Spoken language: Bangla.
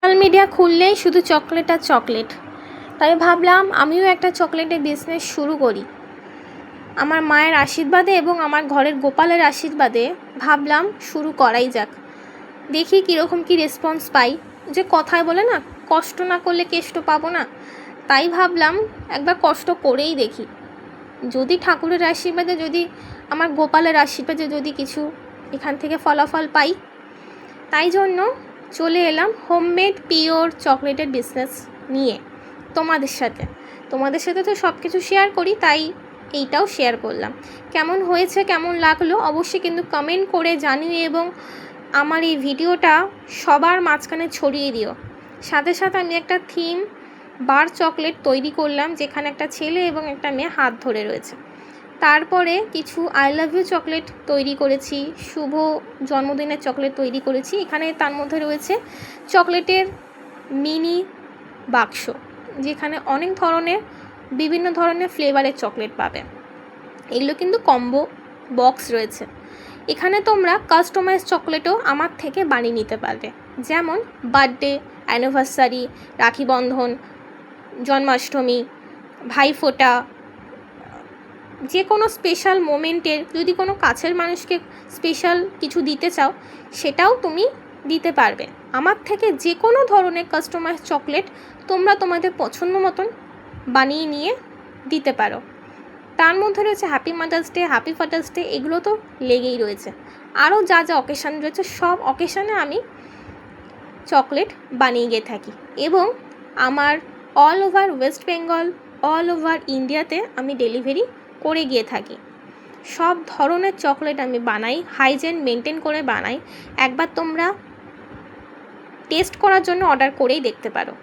সোশ্যাল মিডিয়া খুললেই শুধু চকলেট আর চকলেট, তাই ভাবলাম আমিও একটা চকলেটের বিজনেস শুরু করি। আমার মায়ের আশীর্বাদে এবং আমার ঘরের গোপালের আশীর্বাদে ভাবলাম শুরু করাই যাক, দেখি কীরকম কী রেসপন্স পাই। যে কথায় বলে না, কষ্ট না করলে কেষ্ট পাবো না, তাই ভাবলাম একবার কষ্ট করেই দেখি। যদি ঠাকুরের আশীর্বাদে, যদি আমার গোপালের আশীর্বাদে যদি কিছু এখান থেকে ফলাফল পাই, তাই জন্য চলে এলাম হোমমেড পিওর চকলেটের বিজনেস নিয়ে তোমাদের সাথে তো সব কিছু শেয়ার করি, তাই এইটাও শেয়ার করলাম। কেমন হয়েছে, কেমন লাগলো অবশ্যই কিন্তু কমেন্ট করে জানিও, এবং আমার এই ভিডিওটা সবার মাঝখানে ছড়িয়ে দিও। সাথে সাথে আমি একটা থিম বার চকলেট তৈরি করলাম, যেখানে একটা ছেলে এবং একটা মেয়ে হাত ধরে রয়েছে। তারপরে কিছু আই লাভ ইউ চকলেট তৈরি করেছি, শুভ জন্মদিনের চকলেট তৈরি করেছি। এখানে তার মধ্যে রয়েছে চকলেটের মিনি বাক্স, যেখানে অনেক ধরনের বিভিন্ন ধরনের ফ্লেভারের চকলেট পাবে। এগুলো কিন্তু কম্বো বক্স রয়েছে। এখানে তোমরা কাস্টমাইজ চকলেটও আমার থেকে বানিয়ে নিতে পারবে, যেমন বার্থডে, অ্যানিভার্সারি, রাখি বন্ধন, জন্মাষ্টমী, ভাইফোঁটা, যে কোনো স্পেশাল মোমেন্টের যদি কোনো কাছের মানুষকে স্পেশাল কিছু দিতে চাও, সেটাও তুমি দিতে পারবে। আমার থেকে যে কোনো ধরনের কাস্টমাইজ চকলেট তোমরা তোমাদের পছন্দ মতন বানিয়ে নিয়ে দিতে পারো। তার মধ্যে রয়েছে happy mother's day, happy father's day, এগুলো তো লেগেই রয়েছে। আরও যা যা অকেশান রয়েছে, সব অকেশানে আমি চকলেট বানিয়ে গিয়ে থাকি, এবং আমার all over West Bengal, all over ইন্ডিয়াতে আমি ডেলিভারি করে গিয়ে থাকি। সব ধরনের চকলেট আমি বানাই, হাইজেন মেনটেন করে বানাই। একবার তোমরা টেস্ট করার জন্য অর্ডার করেই দেখতে পারো।